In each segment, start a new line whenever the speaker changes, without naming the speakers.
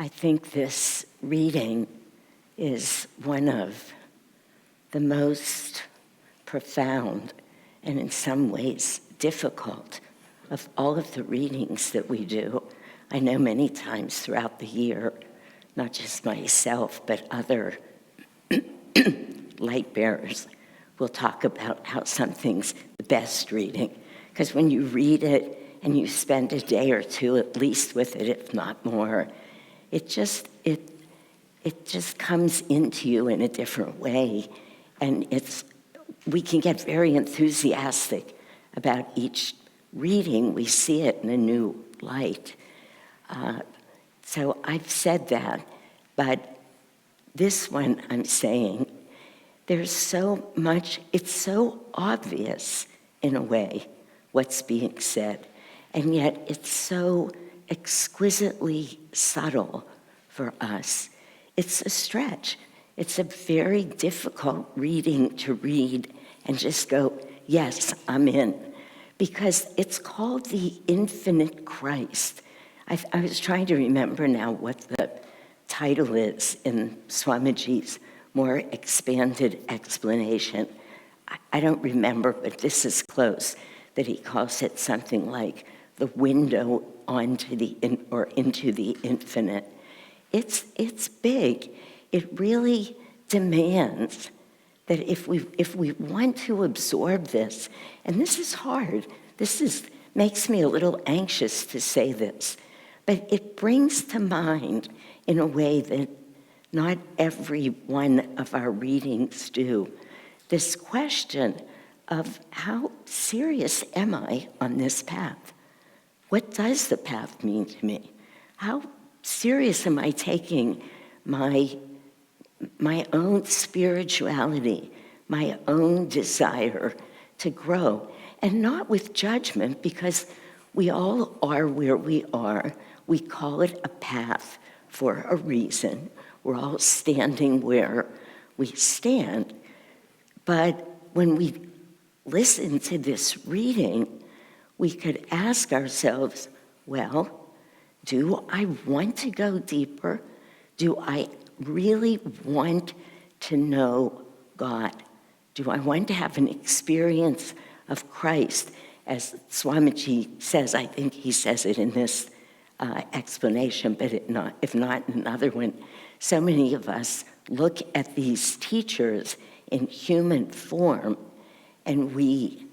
I think this reading is one of the most profound and in some ways difficult of all of the readings that we do. I know many times throughout the year, not just myself, but other light bearers will talk about how something's the best reading. Because when you read it and you spend a day or two at least with it, if not more, it just comes into you in a different way. And we can get very enthusiastic about each reading. We see it in a new light. So I've said that, but this one I'm saying, there's so much, it's so obvious in a way what's being said, and yet it's so exquisitely subtle for us. It's a stretch. It's a very difficult reading to read and just go, yes, I'm in. Because it's called the Infinite Christ. I was trying to remember now what the title is in Swamiji's more expanded explanation. I don't remember, but this is close, that he calls it something like the window onto into the infinite. It's big. It really demands that if we want to absorb this, and this is hard, makes me a little anxious to say this, but it brings to mind in a way that not every one of our readings do, this question of how serious am I on this path? What does the path mean to me? How serious am I taking my own spirituality, my own desire to grow? And not with judgment, because we all are where we are. We call it a path for a reason. We're all standing where we stand. But when we listen to this reading, we could ask ourselves, well, do I want to go deeper? Do I really want to know God? Do I want to have an experience of Christ? As Swamiji says, I think he says it in this explanation, but if not in another one, so many of us look at these teachers in human form and we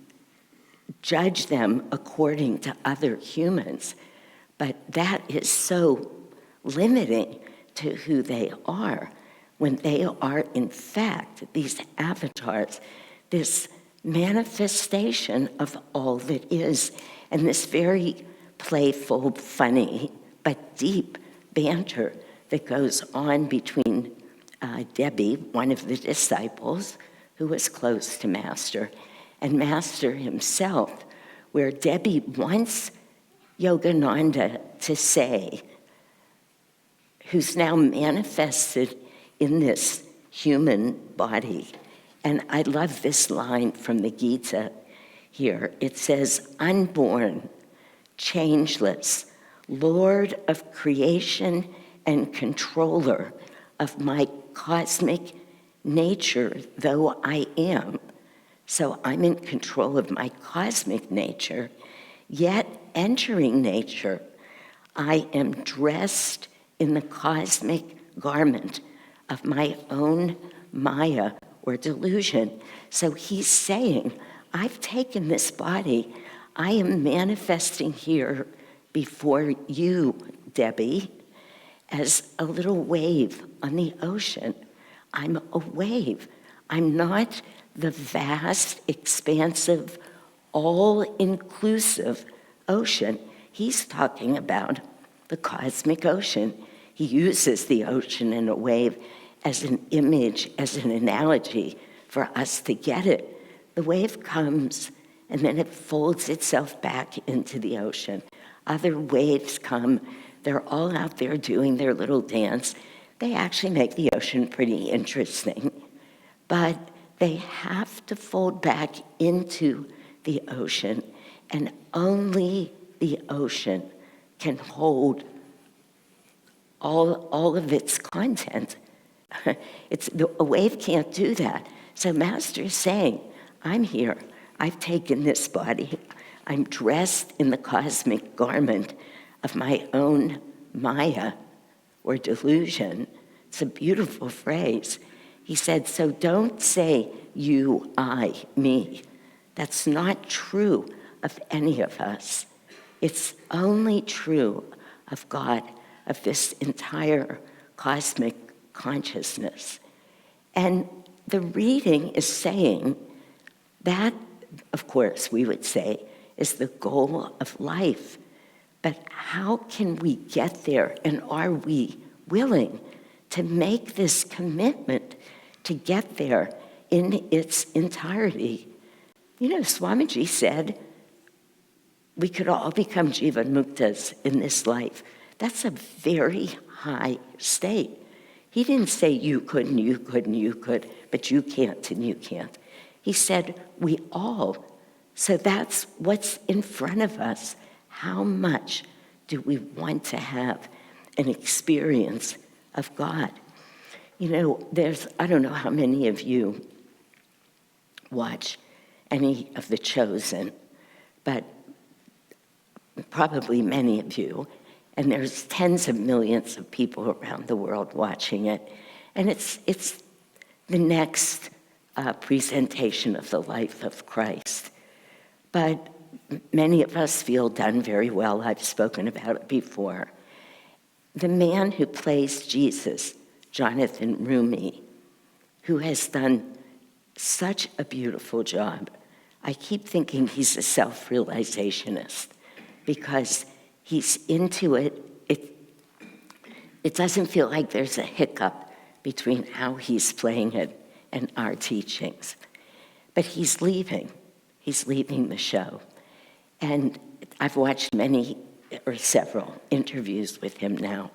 judge them according to other humans, but that is so limiting to who they are, when they are, in fact, these avatars, this manifestation of all that is, and this very playful, funny, but deep banter that goes on between Debbie, one of the disciples, who was close to Master, and Master himself, where Debbie wants Yogananda to say, who's now manifested in this human body. And I love this line from the Gita here. It says, unborn, changeless, Lord of creation and controller of my cosmic nature, though I am. So I'm in control of my cosmic nature, yet entering nature, I am dressed in the cosmic garment of my own Maya or delusion. So he's saying, I've taken this body, I am manifesting here before you, Debbie, as a little wave on the ocean. I'm a wave. I'm not the vast, expansive, all-inclusive ocean. He's talking about the cosmic ocean. He uses the ocean and a wave as an image, as an analogy for us to get it. The wave comes and then it folds itself back into the ocean. Other waves come. They're all out there doing their little dance. They actually make the ocean pretty interesting. But they have to fold back into the ocean, and only the ocean can hold all of its content. A wave can't do that. So Master is saying, I'm here. I've taken this body. I'm dressed in the cosmic garment of my own Maya or delusion. It's a beautiful phrase. He said, so don't say you, I, me. That's not true of any of us. It's only true of God, of this entire cosmic consciousness. And the reading is saying that, of course, we would say, is the goal of life. But how can we get there, and are we willing to make this commitment to get there in its entirety? You know, Swamiji said we could all become Jivan Muktas in this life. That's a very high state. He didn't say you could and you could and you could, but you can't and you can't. He said we all. So that's what's in front of us. How much do we want to have an experience of God? You know, I don't know how many of you watch any of The Chosen, but probably many of you. And there's tens of millions of people around the world watching it. And it's the next presentation of the life of Christ. But many of us feel done very well. I've spoken about it before. The man who plays Jesus, Jonathan Rumi, who has done such a beautiful job. I keep thinking he's a self-realizationist because he's into it. It doesn't feel like there's a hiccup between how he's playing it and our teachings. But he's leaving. He's leaving the show. And I've watched many or several interviews with him now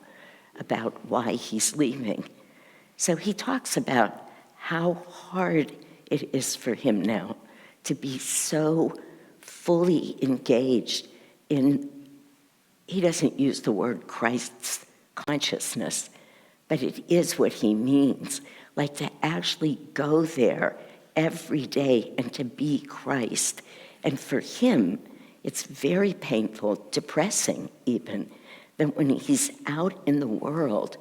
about why he's leaving. So he talks about how hard it is for him now to be so fully engaged in, he doesn't use the word Christ's consciousness, but it is what he means, like to actually go there every day and to be Christ. And for him, it's very painful, depressing even, that when he's out in the world,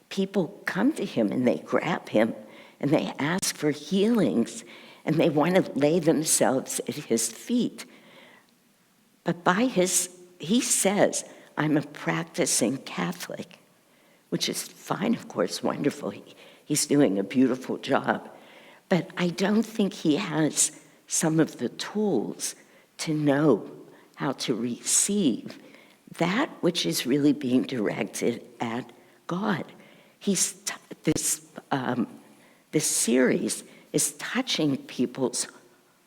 people come to him and they grab him and they ask for healings and they want to lay themselves at his feet. But he says, I'm a practicing Catholic, which is fine, of course, wonderful. He's doing a beautiful job. But I don't think he has some of the tools to know how to receive that which is really being directed at God. This series is touching people's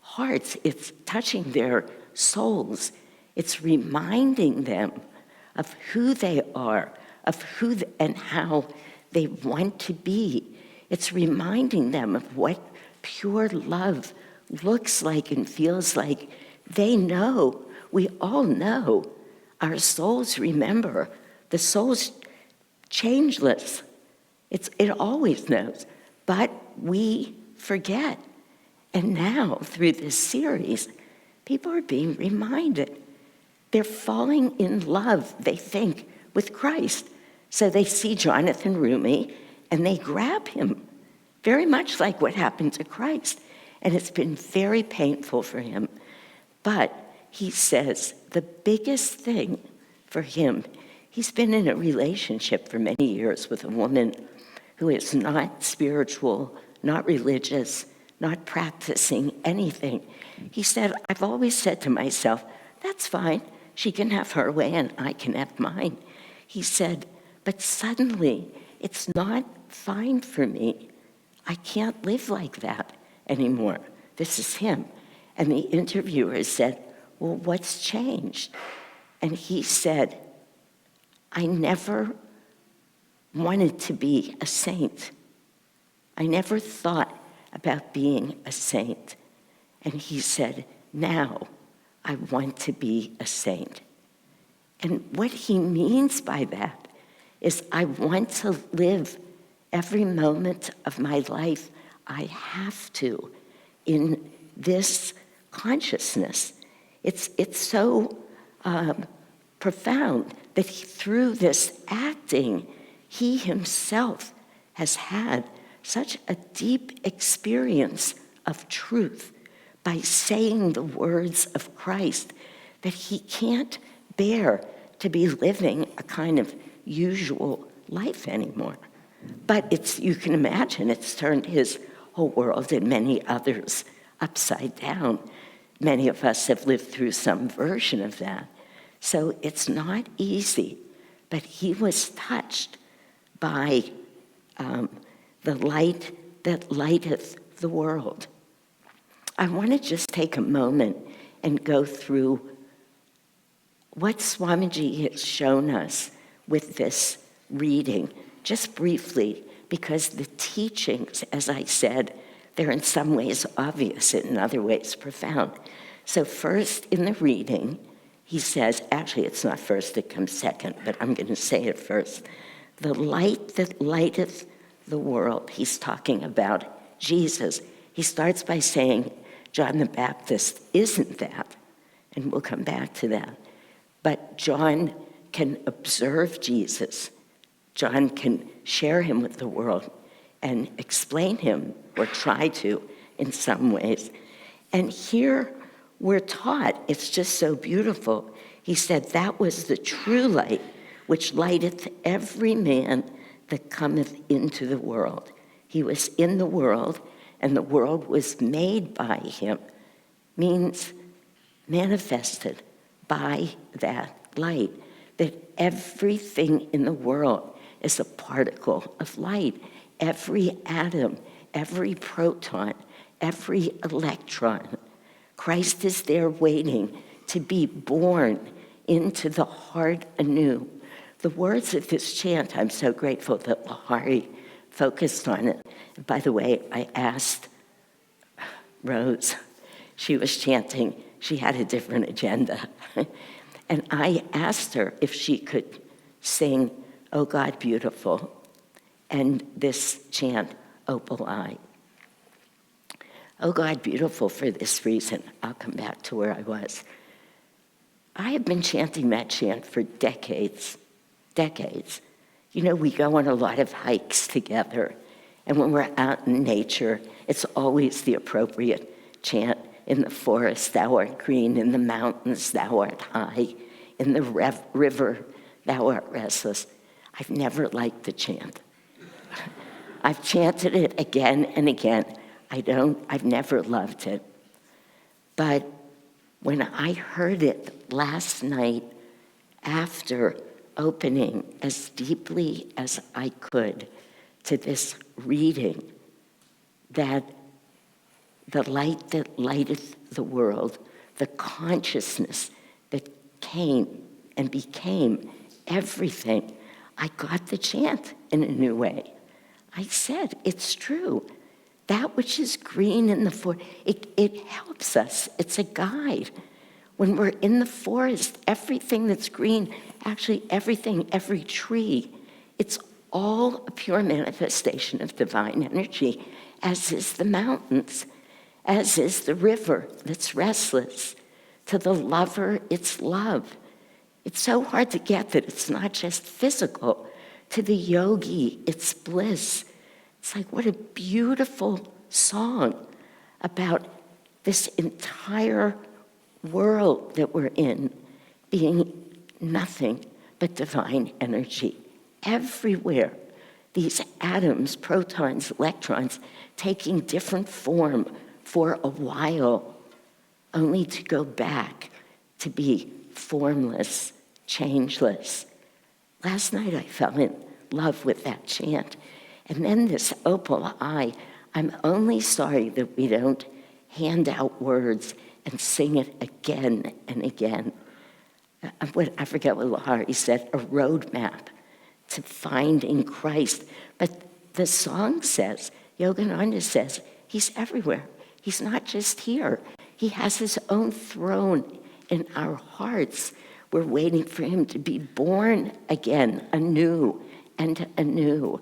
hearts. It's touching their souls. It's reminding them of who they are, of who and how they want to be. It's reminding them of what pure love looks like and feels like. They know, we all know, our souls remember. The soul's changeless. It always knows, but we forget. And now, through this series, people are being reminded. They're falling in love, they think, with Christ. So they see Jonathan Rumi and they grab him, very much like what happened to Christ. And it's been very painful for him. But he says the biggest thing for him, he's been in a relationship for many years with a woman who is not spiritual, not religious, not practicing anything. He said, I've always said to myself, that's fine. She can have her way and I can have mine. He said, but suddenly it's not fine for me. I can't live like that anymore. This is him. And the interviewer said, well, what's changed? And he said, I never wanted to be a saint. I never thought about being a saint. And he said, now I want to be a saint. And what he means by that is I want to live every moment of my life. I have to in this consciousness. It's so profound that through this acting, he himself has had such a deep experience of truth by saying the words of Christ that he can't bear to be living a kind of usual life anymore. But you can imagine, it's turned his whole world and many others upside down. Many of us have lived through some version of that. So it's not easy, but he was touched by the light that lighteth the world. I want to just take a moment and go through what Swamiji has shown us with this reading, just briefly, because the teachings, as I said, they're in some ways obvious, in other ways profound. So first in the reading, he says, actually it's not first, it comes second, but I'm going to say it first. The light that lighteth the world. He's talking about Jesus. He starts by saying, John the Baptist isn't that, and we'll come back to that. But John can observe Jesus. John can share him with the world and explain him, or try to, in some ways. And here we're taught, it's just so beautiful. He said, that was the true light, which lighteth every man that cometh into the world. He was in the world, and the world was made by him, means manifested by that light, that everything in the world is a particle of light. Every atom, every proton, every electron. Christ is there waiting to be born into the heart anew. The words of this chant, I'm so grateful that Lahari focused on it. By the way, I asked Rose, she was chanting, she had a different agenda. And I asked her if she could sing, "Oh God, Beautiful," and this chant, "Opal Eye." Oh God, beautiful for this reason. I'll come back to where I was. I have been chanting that chant for decades. You know, we go on a lot of hikes together, and when we're out in nature, it's always the appropriate chant. In the forest, thou art green. In the mountains, thou art high. In the river, thou art restless. I've never liked the chant. I've chanted it again and again. I've never loved it. But when I heard it last night, after opening as deeply as I could to this reading, that the light that lighteth the world, the consciousness that came and became everything, I got the chant in a new way. I said, it's true. That which is green in the forest, it helps us. It's a guide. When we're in the forest, everything that's green, actually everything, every tree, it's all a pure manifestation of divine energy, as is the mountains, as is the river that's restless. To the lover, it's love. It's so hard to get that it's not just physical. To the yogi, it's bliss. It's like, what a beautiful song about this entire world that we're in being nothing but divine energy. Everywhere, these atoms, protons, electrons, taking different form for a while, only to go back to be formless, changeless. Last night I fell in love with that chant. And then this opal eye, I'm only sorry that we don't hand out words and sing it again and again. I forget what Lahari said, a roadmap to finding Christ. But the song says, Yogananda says, he's everywhere. He's not just here. He has his own throne in our hearts. We're waiting for him to be born again, anew, and anew.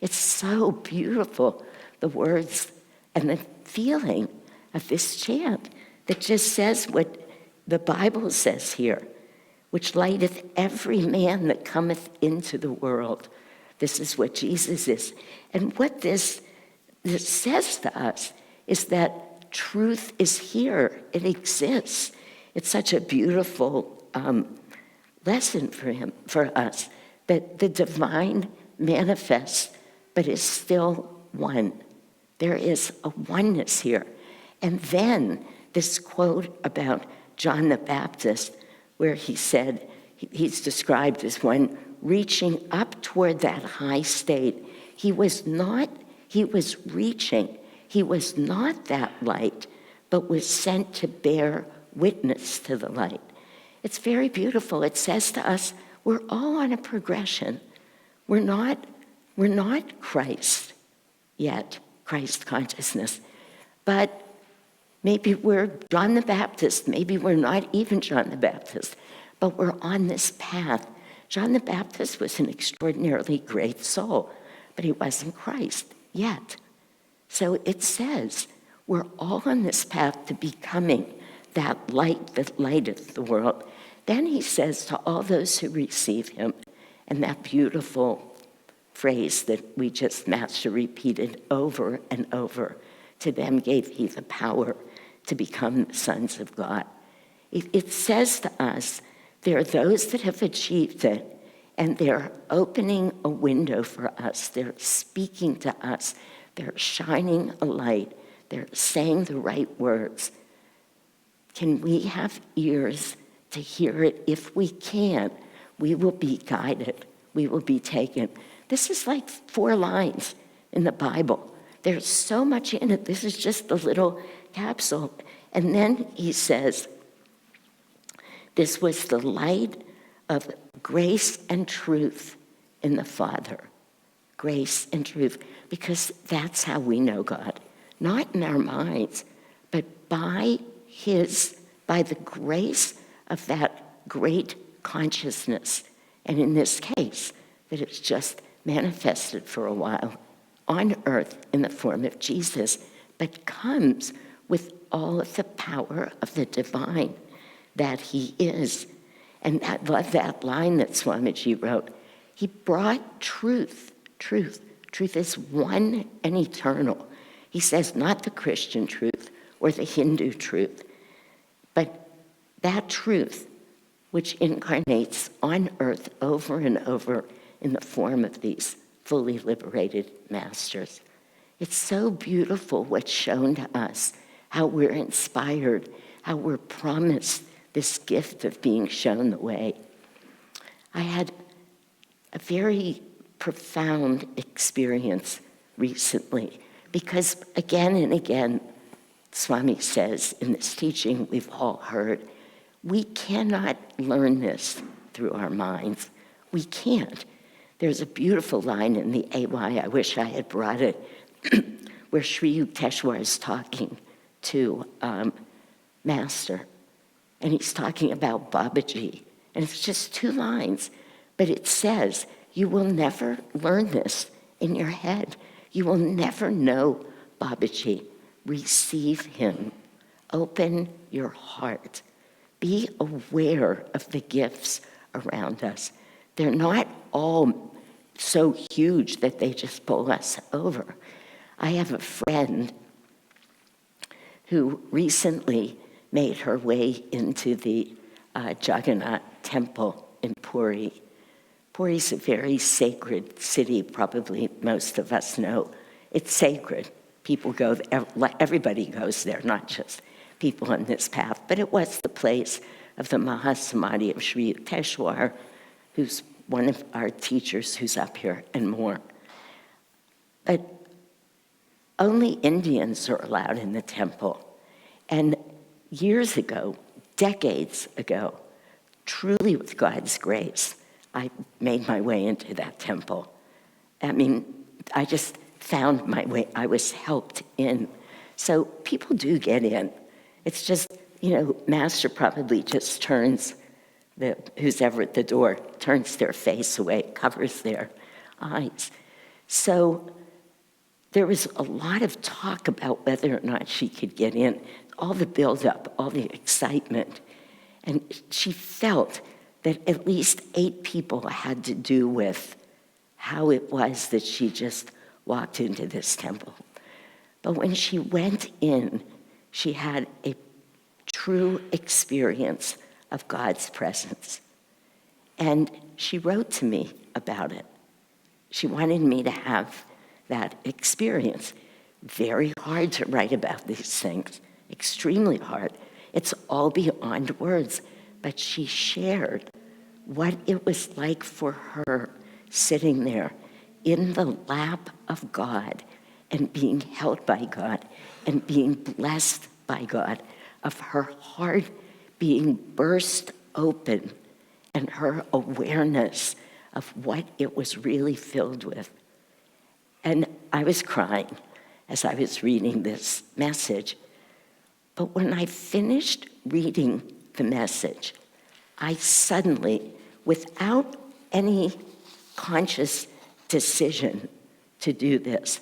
It's so beautiful, the words and the feeling of this chant that just says what the Bible says here, which lighteth every man that cometh into the world. This is what Jesus is. And what this says to us is that truth is here. It exists. It's such a beautiful lesson for us, that the divine manifests, but is still one. There is a oneness here. And then this quote about John the Baptist, where he said, he's described as one reaching up toward that high state. He was reaching. He was not that light, but was sent to bear witness to the light. It's very beautiful. It says to us, we're all on a progression. We're not Christ yet, Christ consciousness. But maybe we're John the Baptist. Maybe we're not even John the Baptist, but we're on this path. John the Baptist was an extraordinarily great soul, but he wasn't Christ yet. So it says we're all on this path to becoming that light that lighteth the world. Then he says to all those who receive him, and that beautiful phrase that we just master repeated over and over, to them gave he the power to become sons of God. It says to us, there are those that have achieved it, and they're opening a window for us. They're speaking to us. They're shining a light. They're saying the right words. Can we have ears to hear it? If we can, we will be guided. We will be taken. This is like 4 lines in the Bible. There's so much in it. This is just a little capsule. And then he says, this was the light of grace and truth in the Father. Grace and truth, because that's how we know God. Not in our minds, but by the grace of that great consciousness. And in this case, that it's just manifested for a while on earth in the form of Jesus, but comes with all of the power of the divine that he is. And I love that line that Swamiji wrote. He brought truth. Truth is one and eternal. He says not the Christian truth or the Hindu truth, but that truth which incarnates on earth over and over in the form of these fully liberated masters. It's so beautiful what's shown to us, how we're inspired, how we're promised this gift of being shown the way. I had a very profound experience recently, because again and again, Swami says in this teaching we've all heard, we cannot learn this through our minds. We can't. There's a beautiful line in the AY, I wish I had brought it, where Sri Yukteswar is talking to Master. And he's talking about Babaji. And it's just 2 lines. But it says, you will never learn this in your head. You will never know Babaji. Receive him. Open your heart. Be aware of the gifts around us. They're not all so huge that they just pull us over. I have a friend who recently made her way into the Jagannath temple in Puri. Puri's a very sacred city, probably most of us know. It's sacred. People go there, everybody goes there, not just people on this path. But it was the place of the Mahasamadhi of Sri Yukteswar, who's one of our teachers who's up here, and more. But only Indians are allowed in the temple. And years ago, decades ago, truly with God's grace, I made my way into that temple. I mean, I just found my way. I was helped in. So people do get in. It's just, Master probably just turns, who's ever at the door, turns their face away, covers their eyes. So there was a lot of talk about whether or not she could get in, all the buildup, all the excitement. And she felt that at least 8 people had to do with how it was that she just walked into this temple. But when she went in, she had a true experience of God's presence. And she wrote to me about it. She wanted me to have that experience. Very hard to write about these things, extremely hard. It's all beyond words. But she shared what it was like for her sitting there in the lap of God and being held by God and being blessed by God, of her heart being burst open and her awareness of what it was really filled with. And I was crying as I was reading this message. But when I finished reading the message, I suddenly, without any conscious decision to do this,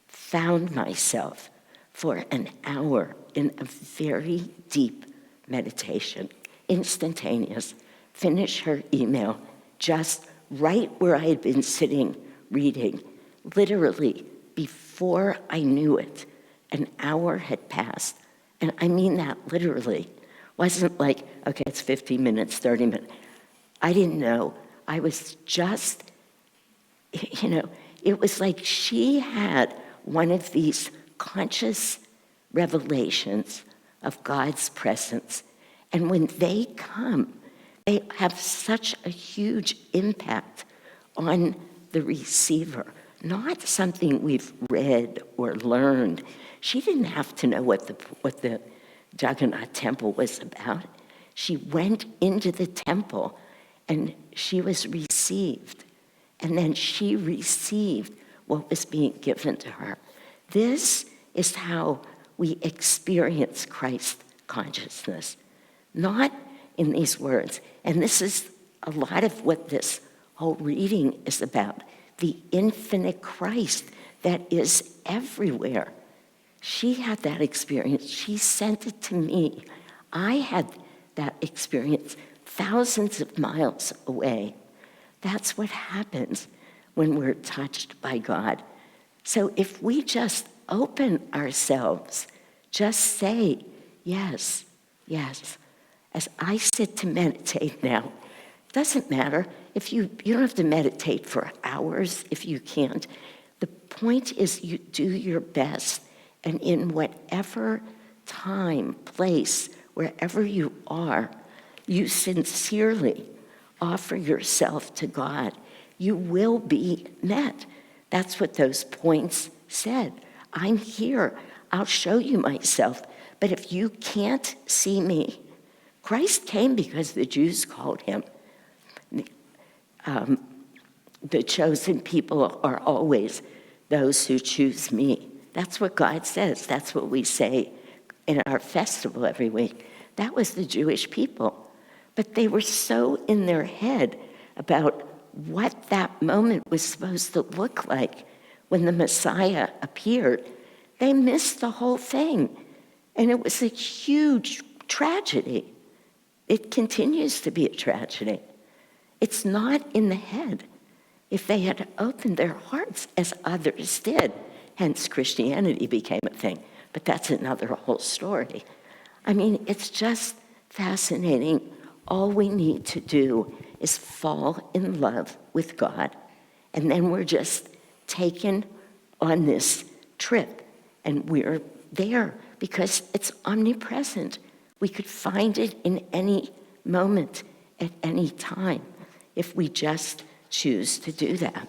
found myself for an hour in a very deep meditation, instantaneous. Finish her email just right where I had been sitting reading. Literally, before I knew it, an hour had passed. And I mean that literally. It wasn't like, okay, it's 15 minutes, 30 minutes. I didn't know. I was just, it was like she had one of these conscious revelations of God's presence. And when they come, they have such a huge impact on the receiver. Not something we've read or learned. She didn't have to know what the Jagannath temple was about. She went into the temple and she was received. And then she received what was being given to her. This is how we experience Christ consciousness. Not in these words. And this is a lot of what this whole reading is about. The infinite Christ that is everywhere. She had that experience. She sent it to me. I had that experience thousands of miles away. That's what happens when we're touched by God. So if we just open ourselves, just say, yes, yes. As I sit to meditate now, it doesn't matter if you don't have to meditate for hours if you can't. The point is you do your best, and in whatever time, place, wherever you are, you sincerely offer yourself to God. You will be met. That's what those points said. I'm here. I'll show you myself. But if you can't see me, Christ came because the Jews called him. The chosen people are always those who choose me. That's what God says. That's what we say in our festival every week. That was the Jewish people. But they were so in their head about what that moment was supposed to look like when the Messiah appeared. They missed the whole thing. And it was a huge tragedy. It continues to be a tragedy. It's not in the head. If they had opened their hearts as others did, hence Christianity became a thing. But that's another whole story. I mean, it's just fascinating. All we need to do is fall in love with God. And then we're just taken on this trip. And we're there because it's omnipresent. We could find it in any moment, at any time, if we just choose to do that.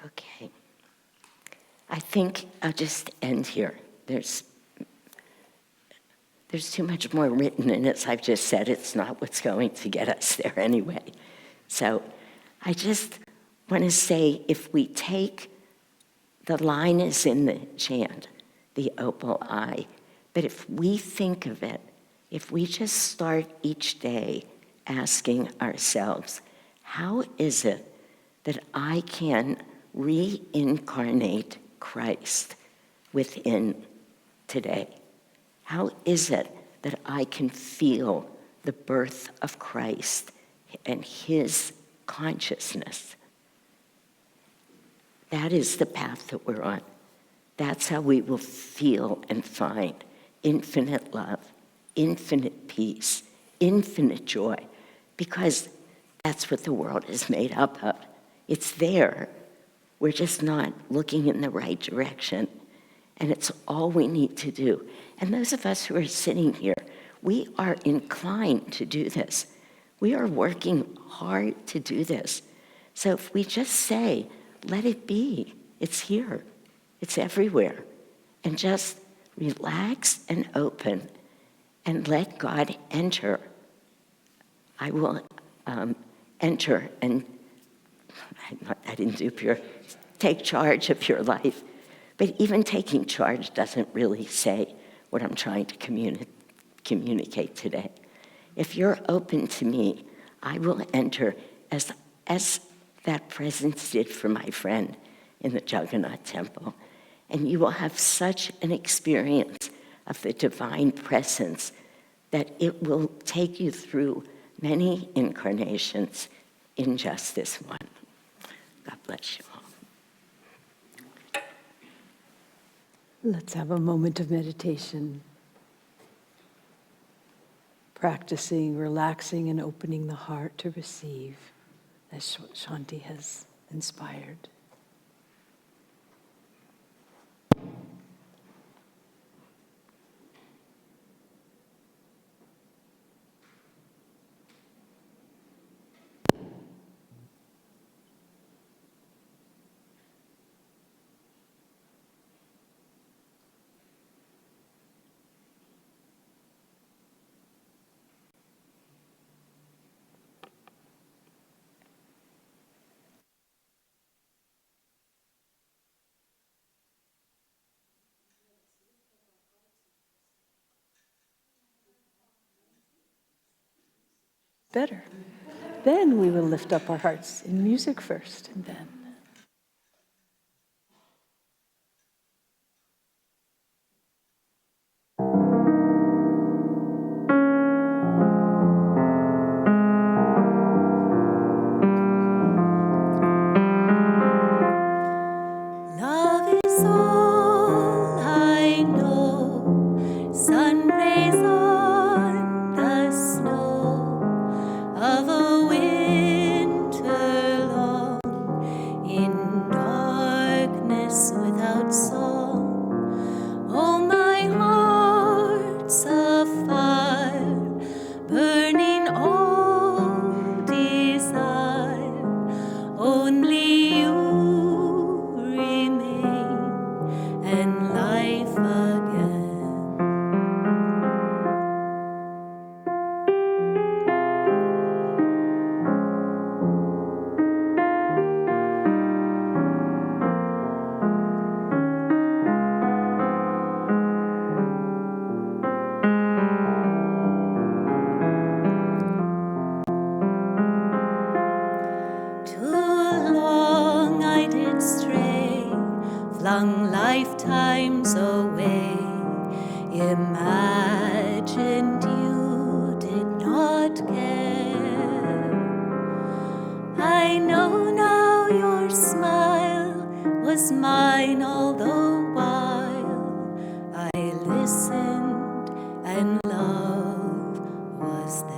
Okay. I think I'll just end here. There's too much more written, and as I've just said, it's not what's going to get us there anyway. So I just want to say, if we take The line is in the chant, the opal eye. But if we think of it, if we just start each day asking ourselves, how is it that I can reincarnate Christ within today? How is it that I can feel the birth of Christ and his consciousness? That is the path that we're on. That's how we will feel and find infinite love, infinite peace, infinite joy, because that's what the world is made up of. It's there. We're just not looking in the right direction. And it's all we need to do. And those of us who are sitting here, we are inclined to do this. We are working hard to do this. So if we just say, let it be, it's here, it's everywhere, and just relax and open and let God enter. I will enter and I didn't do pure, take charge of your life. But even taking charge doesn't really say what I'm trying to communicate today. If you're open to me, I will enter as that presence did for my friend in the Jagannath temple. And you will have such an experience of the divine presence that it will take you through many incarnations in just this one. God bless you all.
Let's have a moment of meditation. Practicing, relaxing, and opening the heart to receive, as Shanti has inspired. Better. Then we will lift up our hearts in music first, and then.
Love is all I know, sun rays on the snow of a winter long, in darkness without song. Oh, my heart's a fire, burning all desire. Only you remain, and life again. Too long I did stray, flung lifetimes away, imagined you did not care. I know now your smile was mine all the while. I listened and love was there.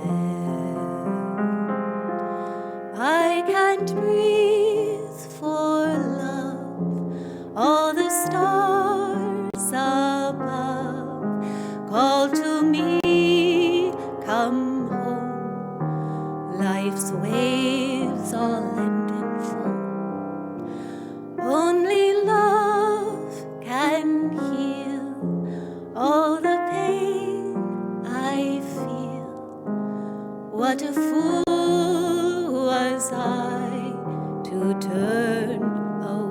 I can't breathe for love. All the stars above call to me, come home. Life's waves all end in foam. Only love can heal all the pain I feel. What a fool was I to turn away.